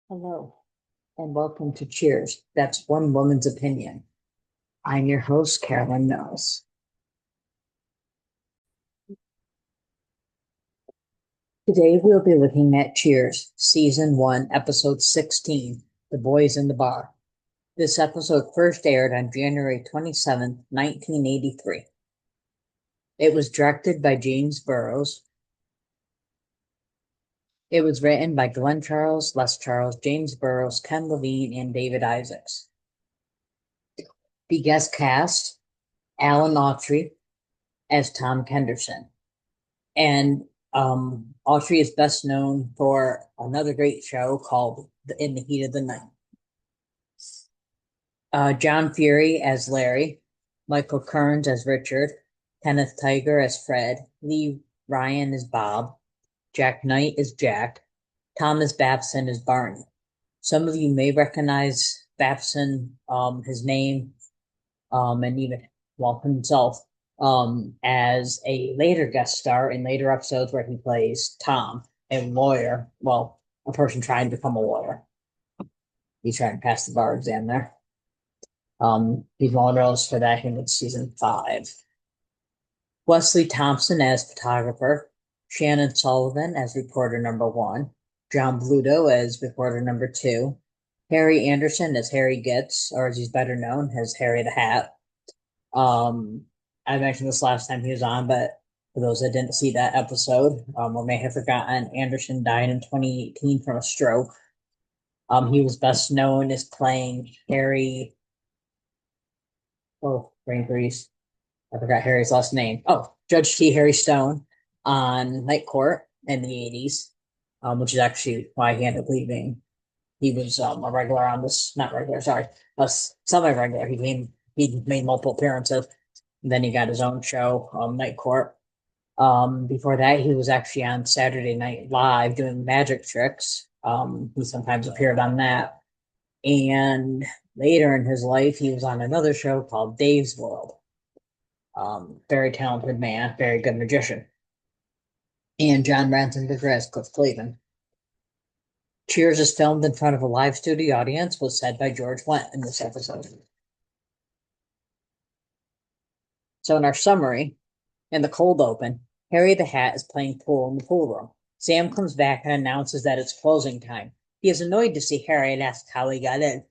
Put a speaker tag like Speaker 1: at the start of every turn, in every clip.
Speaker 1: Hello, and welcome to Cheers. That's one woman's opinion. I'm your host, Carolyn Knowles. Today we'll be looking at Cheers, Season 1, Episode 16, The Boys in the Bar. This episode first aired on January 27th, 1983. It was directed by James Burrows. It was written by Glenn Charles, Les Charles, James Burrows, Ken Levine, and David Isaacs. The guest cast, Alan Autry as Tom Henderson. And Autry is best known for another great show called In the Heat of the Night. John Fury as Larry, Michael Kearns as Richard, Kenneth Tiger as Fred, Lee Ryan as Bob, Jack Knight as Jack, Thomas Babson as Barney. Some of you may recognize Babson, his name, and even himself, as a later guest star in later episodes where he plays Tom, a lawyer. Well, a person trying to become a lawyer. He's trying to pass the bar exam there. He's one of those for that in season 5. Wesley Thompson as photographer, Shannon Sullivan as reporter number 1, John Bluto as reporter number 2, Harry Anderson as Harry Gitz, or as he's better known as Harry the Hat. I mentioned this last time he was on, but for those that didn't see that episode, or may have forgotten, Anderson died in 2018 from a stroke. He was best known as playing Harry. Oh, brain freeze. I forgot Harry's last name. Oh, Judge T. Harry Stone on Night Court in the 80s, which is actually why he ended up leaving. He was a regular on this, not regular, sorry, a semi-regular. He made multiple appearances. And then he got his own show, Night Court. Before that, he was actually on Saturday Night Live doing magic tricks. He sometimes appeared on that. And later in his life, he was on another show called Dave's World. Very talented man, very good magician. And John Ratzenberger as Cliff Cleveland. Cheers is filmed in front of a live studio audience, was said by George Wendt in this episode. So in our summary, in the cold open, Harry the Hat is playing pool in the pool room. Sam comes back and announces that it's closing time. He is annoyed to see Harry and asks how he got in.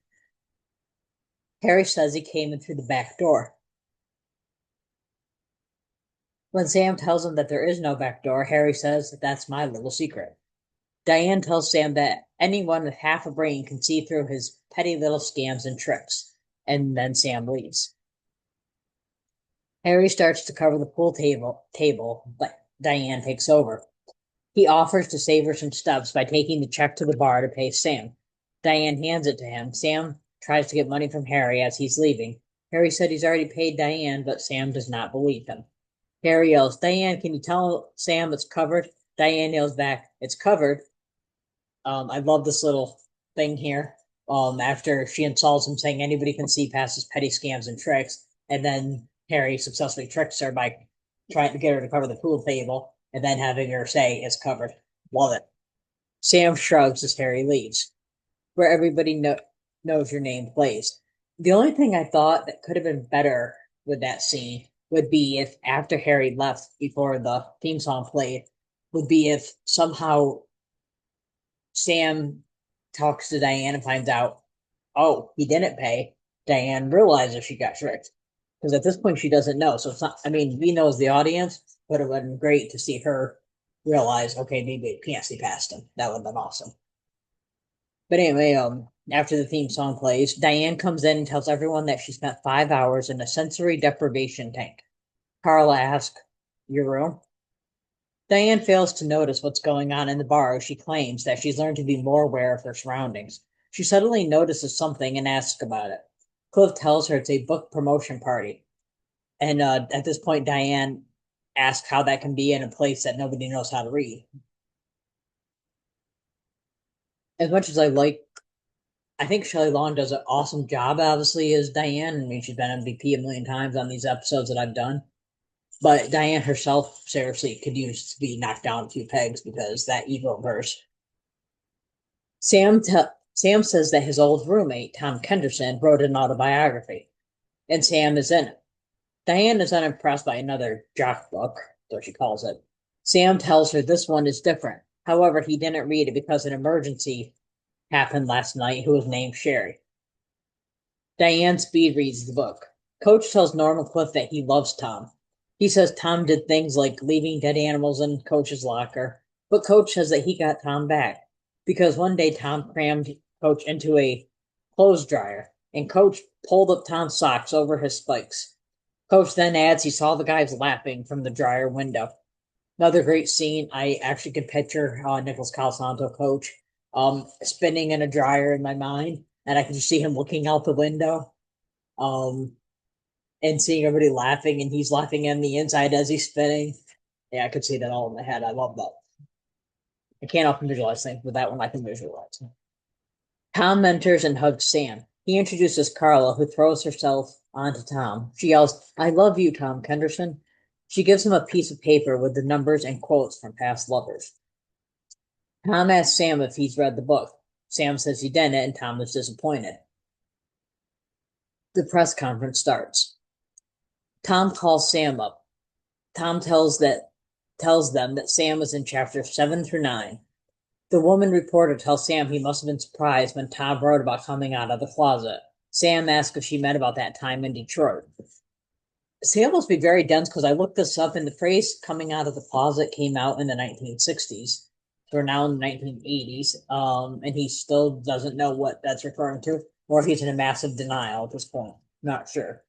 Speaker 1: Harry says he came in through the back door. When Sam tells him that there is no back door, Harry says that that's my little secret. Diane tells Sam that anyone with half a brain can see through his petty little scams and tricks, and then Sam leaves. Harry starts to cover the pool table, but Diane takes over. He offers to save her some stubs by taking the check to the bar to pay Sam. Diane hands it to him. Sam tries to get money from Harry as he's leaving. Harry said he's already paid Diane, but Sam does not believe him. Harry yells, Diane, can you tell Sam it's covered? Diane yells back, it's covered. I love this little thing here. After she insults him, saying anybody can see past his petty scams and tricks, and then Harry successfully tricks her by trying to get her to cover the pool table, and then having her say it's covered. Love it. Sam shrugs as Harry leaves, where everybody knows your name plays. The only thing I thought that could have been better with that scene would be if after Harry left before the theme song played, would be if somehow Sam talks to Diane and finds out, oh, he didn't pay. Diane realizes she got tricked. Because at this point, she doesn't know. So it's not, I mean, we know as the audience, but it would have been great to see her realize, okay, maybe it can't see past him. That would have been awesome. But anyway, after the theme song plays, Diane comes in and tells everyone that she spent 5 hours in a sensory deprivation tank. Carl asks, your room? Diane fails to notice what's going on in the bar as she claims that she's learned to be more aware of her surroundings. She suddenly notices something and asks about it. Cliff tells her it's a book promotion party. And at this point, Diane asks how that can be in a place that nobody knows how to read. As much as I think Shelley Long does an awesome job, obviously, as Diane. I mean, she's been MVP a million times on these episodes that I've done. But Diane herself, seriously, could use to be knocked down a few pegs because that ego verse. Sam Sam says that his old roommate, Tom Kenderson, wrote an autobiography, and Sam is in it. Diane is unimpressed by another jock book, so she calls it. Sam tells her this one is different. However, he didn't read it because an emergency happened last night who was named Sherry. Diane speed reads the book. Coach tells Norm and Cliff that he loves Tom. He says Tom did things like leaving dead animals in Coach's locker, but Coach says that he got Tom back because one day Tom crammed Coach into a clothes dryer and Coach pulled up Tom's socks over his spikes. Coach then adds he saw the guys laughing from the dryer window. Another great scene. I actually can picture Nicholas Calasanto, Coach, spinning in a dryer in my mind, and I can just see him looking out the window, um, and seeing everybody laughing, and he's laughing on the inside as he's spinning. Yeah, I could see that all in my head. I love that. I can't often visualize things, but that one I can visualize. Tom enters and hugs Sam. He introduces Carla, who throws herself onto Tom. She yells, "I love you, Tom Kenderson." She gives him a piece of paper with the numbers and quotes from past lovers. Tom asks Sam if he's read the book. Sam says he didn't, and Tom is disappointed. The press conference starts. Tom calls Sam up. Tom tells them that Sam was in chapters 7 through 9. The woman reporter tells Sam he must have been surprised when Tom wrote about coming out of the closet. Sam asks if she meant about that time in Detroit. Sam must be very dense because I looked this up and the phrase coming out of the closet came out in the 1960s. So we're now in the 1980s, and he still doesn't know what that's referring to, or if he's in a massive denial at this point. Not sure.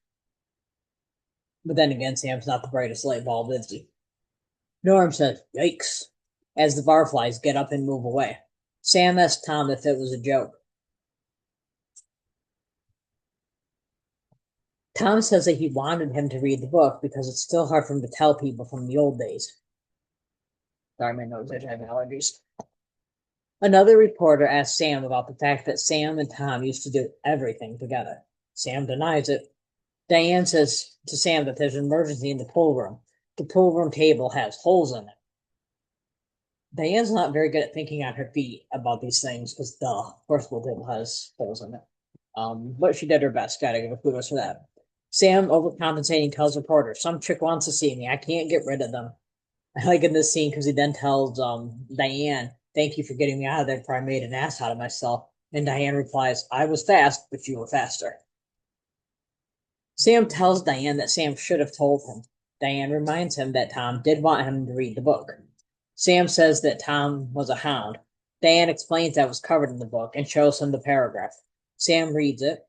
Speaker 1: But then again, Sam's not the brightest light bulb, is he? Norm says, "Yikes," as the barflies get up and move away. Sam asks Tom if it was a joke. Tom says that he wanted him to read the book because it's still hard for him to tell people from the old days. Sorry, my nose, I have allergies. Another reporter asks Sam about the fact that Sam and Tom used to do everything together. Sam denies it. Diane says to Sam that there's an emergency in the pool room. The pool room table has holes in it. Diane's not very good at thinking on her feet about these things because the first pool table has holes in it. But she did her best. Gotta give a kudos for that. Sam, overcompensating, tells reporter, "Some chick wants to see me. I can't get rid of them." I like in this scene because he then tells Diane, "Thank you for getting me out of there before I made an ass out of myself." And Diane replies, "I was fast, but you were faster." Sam tells Diane that Sam should have told him. Diane reminds him that Tom did want him to read the book. Sam says that Tom was a hound. Diane explains that was covered in the book and shows him the paragraph. Sam reads it,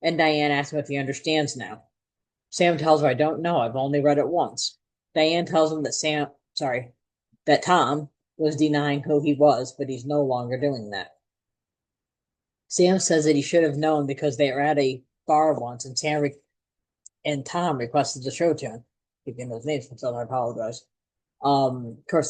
Speaker 1: and Diane asks him if he understands now. Sam tells her, "I don't know. I've only read it once." Diane tells him that Tom was denying who he was, but he's no longer doing that. Sam says that he should have known because they were at a bar once, and and Tom requested the show tune. Keeping those names themselves, I apologize. Of course,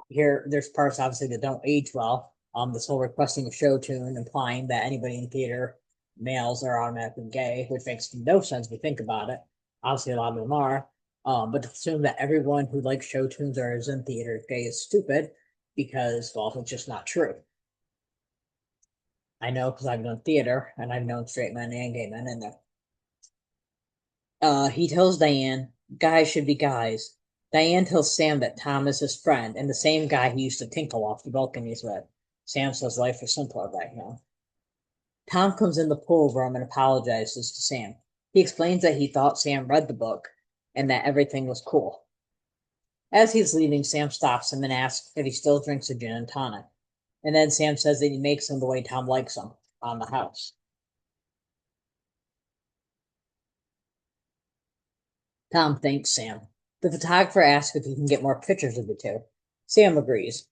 Speaker 1: there's parts obviously that don't age well. This whole requesting a show tune, implying that anybody in theater, males, are automatically gay, which makes no sense if you think about it. Obviously, a lot of them are. But to assume that everyone who likes show tunes or is in theater gay is stupid because, well, it's just not true. I know because I've done theater and I've known straight men and gay men in there. He tells Diane, "Guys should be guys." Diane tells Sam that Tom is his friend and the same guy he used to tinkle off the balconies with. Sam says life was simpler back now. Tom comes in the pool room and apologizes to Sam. He explains that he thought Sam read the book and that everything was cool. As he's leaving, Sam stops him and asks if he still drinks a gin and tonic. And then Sam says that he makes them the way Tom likes them, on the house. Tom thanks Sam. The photographer asks if he can get more pictures of the two. Sam agrees.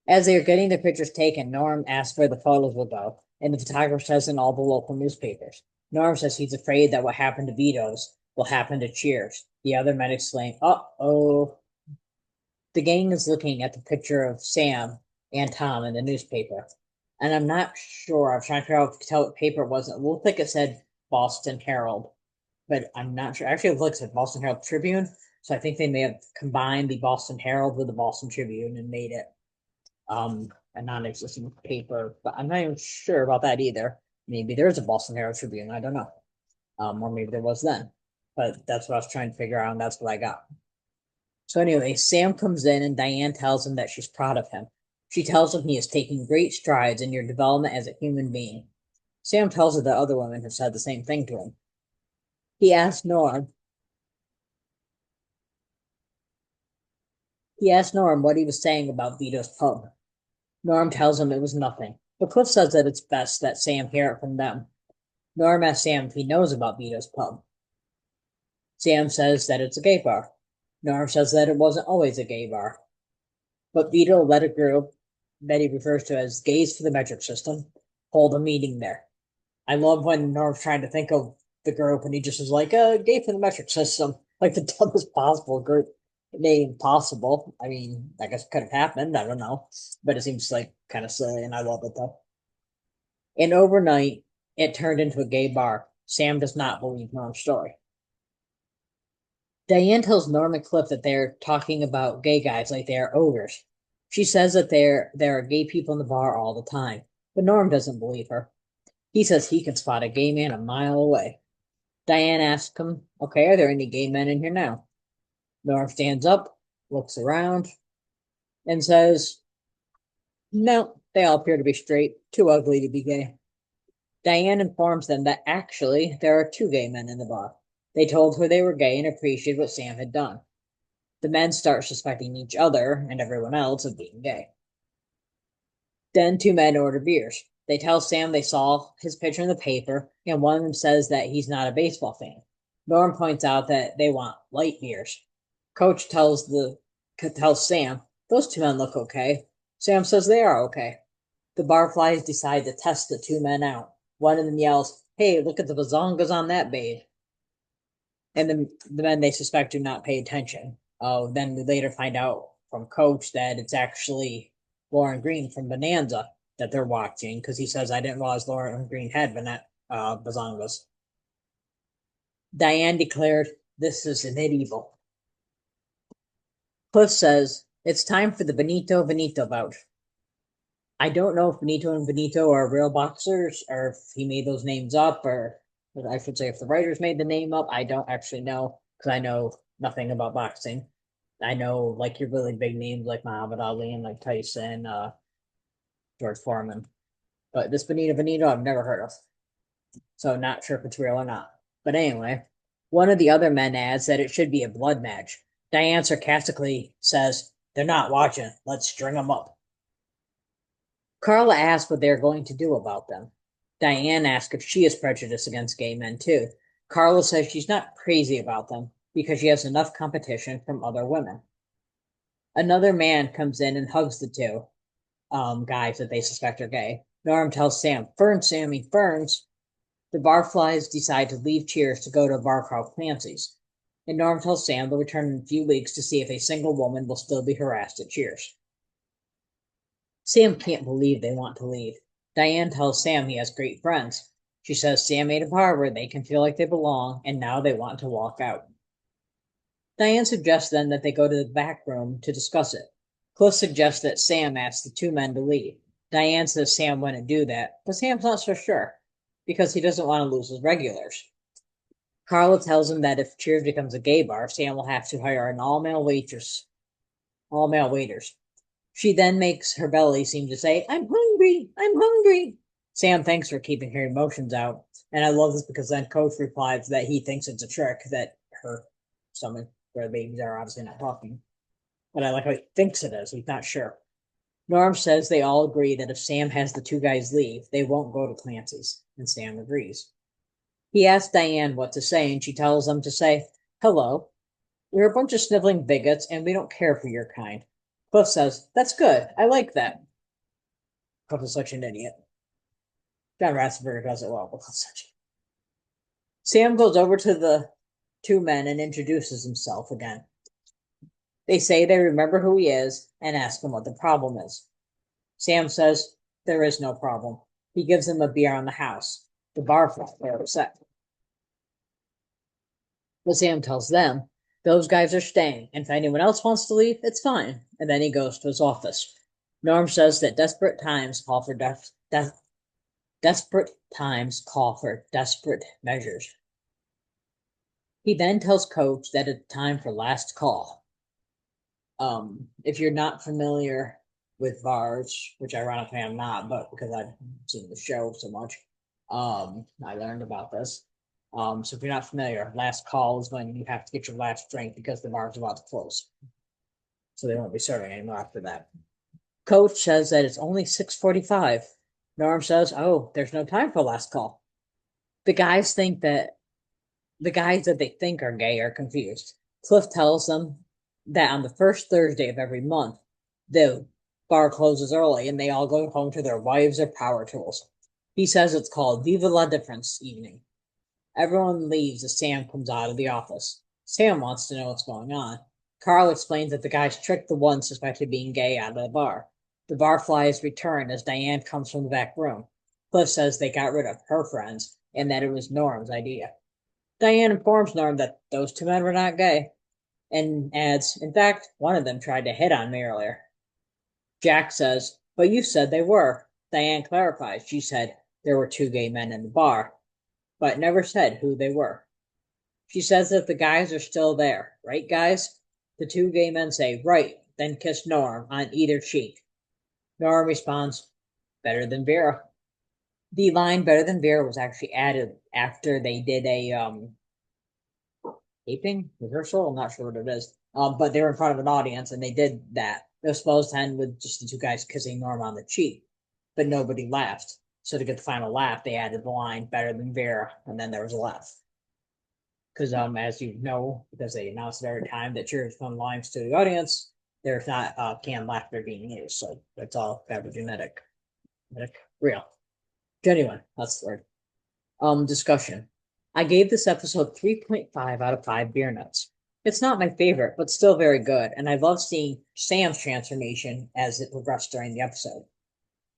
Speaker 1: As they are getting their pictures taken, Norm asks where the photos will go, and the photographer says in all the local newspapers. Norm says he's afraid that what happened to Vito's will happen to Cheers. The other men exclaim, "Uh-oh." The gang is looking at the picture of Sam and Tom in the newspaper. And I'm not sure. I'm trying to figure out tell what paper it was. It looked like it said Boston Herald, but I'm not sure. Actually, it looks like Boston Herald Tribune. So I think they may have combined the Boston Herald with the Boston Tribune and made it a non-existent paper, but I'm not even sure about that either. Maybe there's a Boston Herald Tribune. I don't know. Or maybe there was then. But that's what I was trying to figure out, and that's what I got. So anyway, Sam comes in and Diane tells him that she's proud of him. She tells him he is taking great strides in your development as a human being. Sam tells her that other women have said the same thing to him. He asks Norm. He asks Norm what he was saying about Vito's pub. Norm tells him it was nothing, but Cliff says that it's best that Sam hear it from them. Norm asks Sam if he knows about Vito's pub. Sam says that it's a gay bar. Norm says that it wasn't always a gay bar. But Vito let a group that he refers to as Gays for the Metric System hold a meeting there. I love when Norm's trying to think of the group and he just is like, Gay for the Metric System. Like the dumbest possible group name possible. I mean, I guess it could have happened. I don't know. But it seems like kind of silly and I love it though. And overnight, it turned into a gay bar. Sam does not believe Norm's story. Diane tells Norm and Cliff that they're talking about gay guys like they are ogres. She says that there are gay people in the bar all the time, but Norm doesn't believe her. He says he can spot a gay man a mile away. Diane asks him, okay, are there any gay men in here now? Norm stands up, looks around, and says, no, they all appear to be straight, too ugly to be gay. Diane informs them that actually there are two gay men in the bar. They told her they were gay and appreciated what Sam had done. The men start suspecting each other and everyone else of being gay. Then two men order beers. They tell Sam they saw his picture in the paper, and one of them says that he's not a baseball fan. Norm points out that they want light beers. Coach tells Sam, those two men look okay. Sam says they are okay. The barflies decide to test the two men out. One of them yells, hey, look at the bazongas on that babe. And the men they suspect do not pay attention. Then we later find out from Coach that it's actually Lauren Green from Bonanza that they're watching because he says, I didn't realize Lauren Green had bazongas. Diane declared, this is an medieval. Cliff says, it's time for the Benito bout. I don't know if Benito and Benito are real boxers or if he made those names up, or I should say if the writers made the name up. I don't actually know because I know nothing about boxing. I know like your really big names like Muhammad Ali and like Tyson, George Foreman. But this Benito I've never heard of. So not sure if it's real or not. But anyway, one of the other men adds that it should be a blood match. Diane sarcastically says, they're not watching. Let's string them up. Carla asks what they're going to do about them. Diane asks if she is prejudiced against gay men too. Carla says she's not crazy about them because she has enough competition from other women. Another man comes in and hugs the two guys that they suspect are gay. Norm tells Sam, Ferns, Sammy, Ferns. The barflies decide to leave Cheers to go to a bar called Clancy's. And Norm tells Sam they'll return in a few weeks to see if a single woman will still be harassed at Cheers. Sam can't believe they want to leave. Diane tells Sam he has great friends. She says Sam made a bar where they can feel like they belong, and now they want to walk out. Diane suggests then that they go to the back room to discuss it. Cliff suggests that Sam asks the two men to leave. Diane says Sam wouldn't do that, but Sam's not so sure because he doesn't want to lose his regulars. Carla tells him that if Cheers becomes a gay bar, Sam will have to hire an all-male waiters. She then makes her belly seem to say, I'm hungry, I'm hungry. Sam thanks her for keeping her emotions out. And I love this because then Coach replies that he thinks it's a trick that her stomach, where the babies are obviously not talking. But I like how he thinks it is. He's not sure. Norm says they all agree that if Sam has the two guys leave, they won't go to Clancy's. And Sam agrees. He asks Diane what to say, and she tells them to say, hello. We're a bunch of sniveling bigots, and we don't care for your kind. Cliff says, that's good. I like that. Cliff is such an idiot. John Ratzenberger does it well, but Cliff's such. Sam goes over to the two men and introduces himself again. They say they remember who he is and ask him what the problem is. Sam says, there is no problem. He gives them a beer on the house. The barflies are upset. But Sam tells them, those guys are staying, and if anyone else wants to leave, it's fine. And then he goes to his office. Norm says that desperate times call for desperate measures. He then tells Coach that it's time for last call. If you're not familiar with VARs, which ironically I'm not, but because I've seen the show so much, I learned about this. So if you're not familiar, last call is when you have to get your last drink because the bar is about to close. So they won't be serving anymore after that. Coach says that it's only 6:45. Norm says, "Oh, there's no time for last call." The guys think that the guys that they think are gay are confused. Cliff tells them that on the first Thursday of every month, the bar closes early and they all go home to their wives or power tools. He says it's called Viva la Difference evening. Everyone leaves as Sam comes out of the office. Sam wants to know what's going on. Carl explains that the guys tricked the one suspected of being gay out of the bar. The barflies return as Diane comes from the back room. Cliff says they got rid of her friends and that it was Norm's idea. Diane informs Norm that those two men were not gay and adds, "In fact, one of them tried to hit on me earlier." Jack says, "But you said they were." Diane clarifies. She said there were two gay men in the bar, but never said who they were. She says that the guys are still there. Right, guys? The two gay men say, "Right," then kiss Norm on either cheek. Norm responds, "Better than Vera." The line "better than Vera" was actually added after they did a taping rehearsal. I'm not sure what it is. But they were in front of an audience and they did that. It was supposed to end with just the two guys kissing Norm on the cheek, but nobody laughed. So to get the final laugh, they added the line "better than Vera," and then there was a laugh. Because as you know, because they announce it every time that Cheers fun lines to the audience, there's not canned laughter being used. So that's all fabrigenetic. Real. Genuine. That's the word. Discussion. I gave this episode 3.5 out of 5 beer nuts. It's not my favorite, but still very good, and I love seeing Sam's transformation as it progressed during the episode.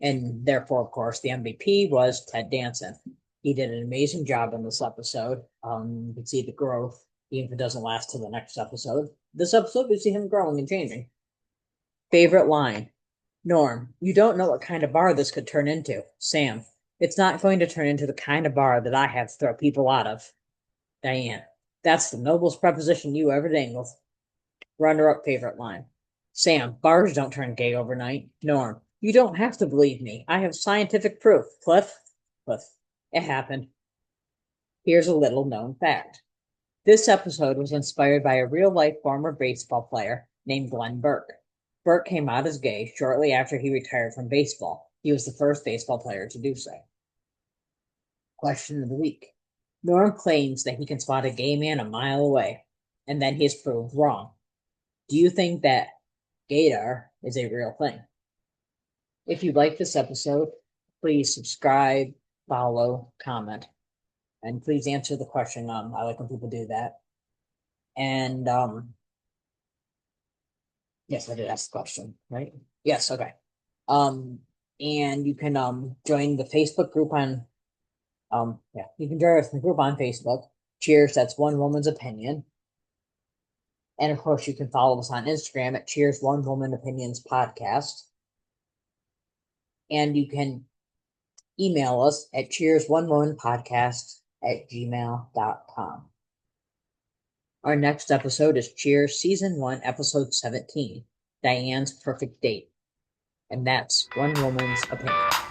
Speaker 1: And therefore, of course, the MVP was Ted Danson. He did an amazing job in this episode. You can see the growth, even if it doesn't last till the next episode. This episode, we see him growing and changing. Favorite line. Norm, you don't know what kind of bar this could turn into. Sam, it's not going to turn into the kind of bar that I have to throw people out of. Diane, that's the noblest proposition you ever dangled. Runner-up favorite line. Sam, bars don't turn gay overnight. Norm, you don't have to believe me. I have scientific proof. Cliff, it happened. Here's a little known fact. This episode was inspired by a real-life former baseball player named Glenn Burke. Burke came out as gay shortly after he retired from baseball. He was the first baseball player to do so. Question of the week. Norm claims that he can spot a gay man a mile away, and then he is proved wrong. Do you think that gaydar is a real thing? If you like this episode, please subscribe, follow, comment, and please answer the question. I like when people do that. And yes, I did ask the question, right? Yes, okay. And you can join the Facebook group on you can join us in the group on Facebook. Cheers, that's One Woman's Opinion. And of course, you can follow us on Instagram at Cheers One Woman Opinions Podcast. And you can email us at cheersonewomanpodcast@gmail.com. Our next episode is Cheers Season 1, Episode 17, Diane's Perfect Date. And that's One Woman's Opinion.